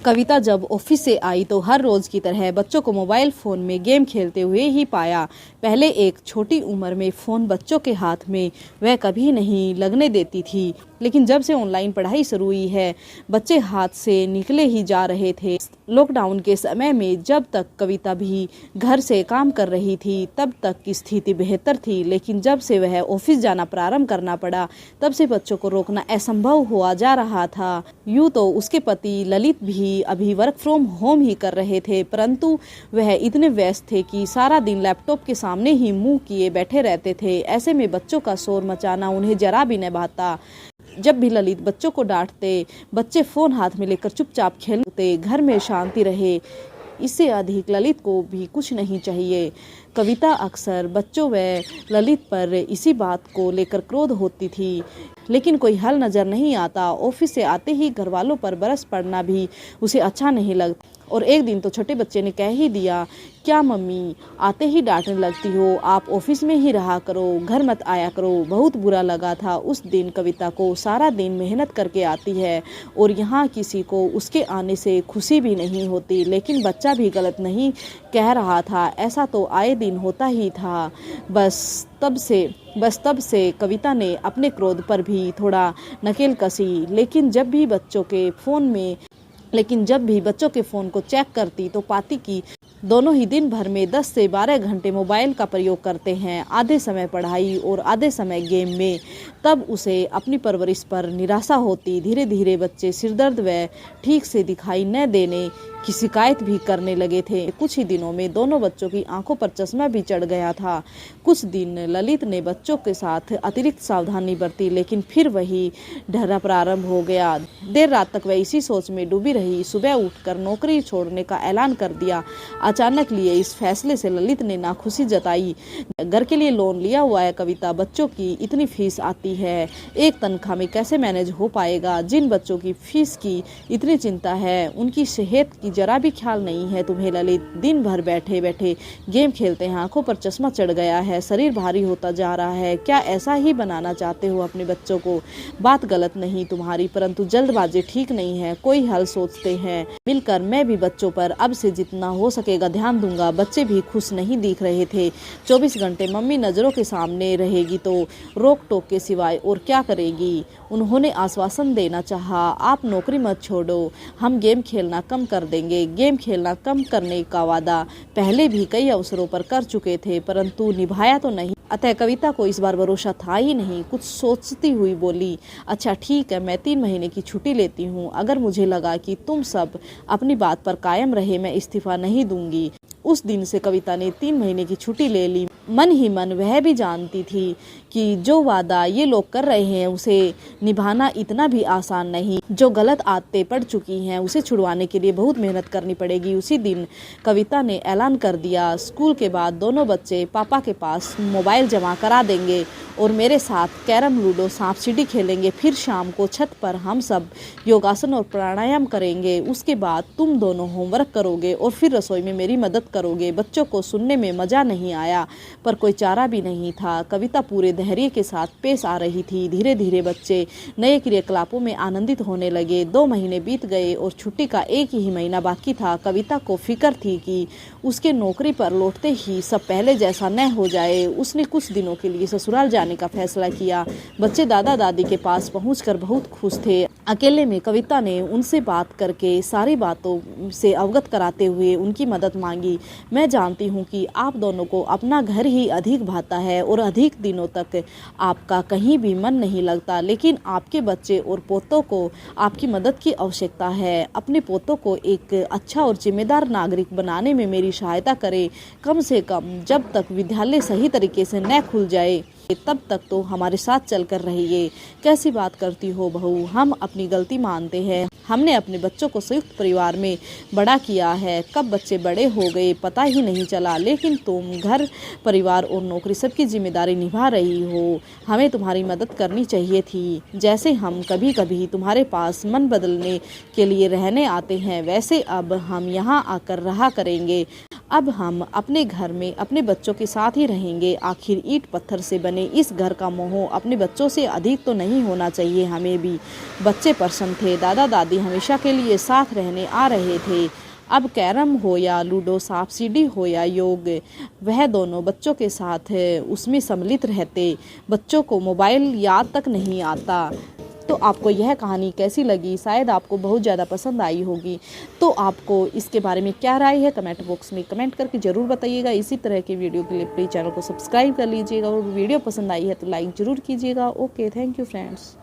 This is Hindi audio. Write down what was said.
कविता जब ऑफिस से आई तो हर रोज की तरह बच्चों को मोबाइल फोन में गेम खेलते हुए ही पाया। पहले एक छोटी उम्र में फोन बच्चों के हाथ में वह कभी नहीं लगने देती थी, लेकिन जब से ऑनलाइन पढ़ाई शुरू हुई है बच्चे हाथ से निकले ही जा रहे थे। लॉकडाउन के समय में जब तक कविता भी घर से काम कर रही थी तब तक की स्थिति बेहतर थी, लेकिन जब से वह ऑफिस जाना प्रारंभ करना पड़ा तब से बच्चों को रोकना असंभव हुआ जा रहा था। यूँ तो उसके पति ललित भी अभी वर्क फ्रॉम होम ही कर रहे थे, परंतु वह इतने व्यस्त थे कि सारा दिन लैपटॉप के सामने ही मुंह किए बैठे रहते थे। ऐसे में बच्चों का शोर मचाना उन्हें जरा भी न भाता। जब भी ललित बच्चों को डांटते, बच्चे फोन हाथ में लेकर चुपचाप खेलते, घर में शांति रहे। इससे अधिक ललित को भी कुछ नहीं चाहिए। कविता अक्सर बच्चों व ललित पर इसी बात को लेकर क्रोध होती थी, लेकिन कोई हल नजर नहीं आता। ऑफिस से आते ही घर वालों पर बरस पड़ना भी उसे अच्छा नहीं लगता। और एक दिन तो छोटे बच्चे ने कह ही दिया, क्या मम्मी आते ही डांटने लगती हो, आप ऑफिस में ही रहा करो, घर मत आया करो। बहुत बुरा लगा था उस दिन कविता को। सारा दिन मेहनत करके आती है और यहाँ किसी को उसके आने से खुशी भी नहीं होती, लेकिन बच्चा भी गलत नहीं कह रहा था। ऐसा तो आए दिन होता ही था। बस तब से कविता ने अपने क्रोध पर भी थोड़ा नकेल कसी, लेकिन जब भी बच्चों के फ़ोन को चेक करती तो पाती कि दोनों ही दिन भर में 10 से 12 घंटे मोबाइल का प्रयोग करते हैं, आधे समय पढ़ाई और आधे समय गेम में। तब उसे अपनी परवरिश पर निराशा होती। धीरे धीरे बच्चे सिरदर्द व ठीक से दिखाई न देने की शिकायत भी करने लगे थे। कुछ ही दिनों में दोनों बच्चों की आंखों पर चश्मा भी चढ़ गया था। कुछ दिन ललित ने बच्चों के साथ अतिरिक्त सावधानी बरती, लेकिन फिर वही डरा प्रारंभ हो गया। देर रात तक वह इसी सोच में डूबी रही। सुबह उठकर नौकरी छोड़ने का ऐलान कर दिया। अचानक लिए इस फैसले से ललित ने नाखुशी जताई। घर के लिए लोन लिया हुआ है कविता, बच्चों की इतनी फीस आती है, एक तनख्वाह में कैसे मैनेज हो पाएगा। जिन बच्चों की फीस की इतनी चिंता है उनकी सेहत की जरा भी ख्याल नहीं है तुम्हें ललित। दिन भर बैठे बैठे गेम खेलते हैं, आंखों पर चश्मा चढ़ गया है, शरीर भारी होता जा रहा है। क्या ऐसा ही बनाना चाहते हो अपने बच्चों को? बात गलत नहीं तुम्हारी, परंतु जल्दबाजी ठीक नहीं है। कोई हल सोचते हैं मिलकर। मैं भी बच्चों पर अब से जितना हो सकेगा ध्यान दूंगा। बच्चे भी खुश नहीं दिख रहे थे। 24 घंटे मम्मी नजरों के सामने रहेगी तो रोक टोक के सिवाय और क्या करेगी। उन्होंने आश्वासन देना चाहा, आप नौकरी मत छोड़ो, हम गेम खेलना कम कर देंगे। गेम खेलना कम करने का वादा पहले भी कई अवसरों पर कर चुके थे, परंतु निभाया तो नहीं। अतः कविता को इस बार भरोसा था ही नहीं। कुछ सोचती हुई बोली, अच्छा ठीक है, मैं 3 महीने की छुट्टी लेती हूँ। अगर मुझे लगा कि तुम सब अपनी बात पर कायम रहे मैं इस्तीफा नहीं दूंगी। उस दिन से कविता ने 3 महीने की छुट्टी ले ली। मन ही मन वह भी जानती थी कि जो वादा ये लोग कर रहे हैं उसे निभाना इतना भी आसान नहीं। जो गलत आदतें पड़ चुकी हैं उसे छुड़वाने के लिए बहुत मेहनत करनी पड़ेगी। उसी दिन कविता ने ऐलान कर दिया, स्कूल के बाद दोनों बच्चे पापा के पास मोबाइल जमा करा देंगे और मेरे साथ कैरम, लूडो, सांप सीढ़ी खेलेंगे। फिर शाम को छत पर हम सब योगासन और प्राणायाम करेंगे। उसके बाद तुम दोनों होमवर्क करोगे और फिर रसोई में मेरी मदद करोगे। बच्चों को सुनने में मजा नहीं आया, पर कोई चारा भी नहीं था। कविता पूरे धैर्य के साथ पेश आ रही थी। धीरे धीरे बच्चे नए क्रियाकलापों में आनंदित होने लगे। 2 महीने बीत गए और छुट्टी का 1 ही महीना बाकी था। कविता को फिक्र थी कि उसके नौकरी पर लौटते ही सब पहले जैसा न हो जाए। उसने कुछ दिनों के लिए ससुराल जाने का फैसला किया। बच्चे दादा दादी के पास पहुंचकर बहुत खुश थे। अकेले में कविता ने उनसे बात करके सारी बातों से अवगत कराते हुए उनकी मदद मांगी। मैं जानती हूँ कि आप दोनों को अपना घर ही अधिक भाता है और अधिक दिनों तक आपका कहीं भी मन नहीं लगता, लेकिन आपके बच्चे और पोतों को आपकी मदद की आवश्यकता है। अपने पोतों को एक अच्छा और जिम्मेदार नागरिक बनाने में मेरी सहायता करें। कम से कम जब तक विद्यालय सही तरीके से न खुल जाए तब तक तो हमारे साथ चलकर रहिए। कैसी बात करती हो बहू, हम अपनी गलती मानते हैं। हमने अपने बच्चों को संयुक्त परिवार में बड़ा किया है। कब बच्चे बड़े हो गए पता ही नहीं चला, लेकिन तुम घर, परिवार और नौकरी सबकी जिम्मेदारी निभा रही हो। हमें तुम्हारी मदद करनी चाहिए थी। जैसे हम कभी कभी तुम्हारे पास मन बदलने के लिए रहने आते हैं, वैसे अब हम यहाँ आकर रहा करेंगे। अब हम अपने घर में अपने बच्चों के साथ ही रहेंगे। आखिर ईंट पत्थर से बने इस घर का मोह अपने बच्चों से अधिक तो नहीं होना चाहिए हमें भी। बच्चे प्रसन्न थे, दादा दादी हमेशा के लिए साथ रहने आ रहे थे। अब कैरम हो या लूडो, सांप सीढ़ी हो या योग, वह दोनों बच्चों के साथ उसमें सम्मिलित रहते। बच्चों को मोबाइल याद तक नहीं आता। तो आपको यह कहानी कैसी लगी? शायद आपको बहुत ज़्यादा पसंद आई होगी। तो आपको इसके बारे में क्या राय है, कमेंट बॉक्स में कमेंट करके ज़रूर बताइएगा। इसी तरह के वीडियो के लिए प्लीज़ चैनल को सब्सक्राइब कर लीजिएगा और वीडियो पसंद आई है तो लाइक ज़रूर कीजिएगा। Okay, thank you friends.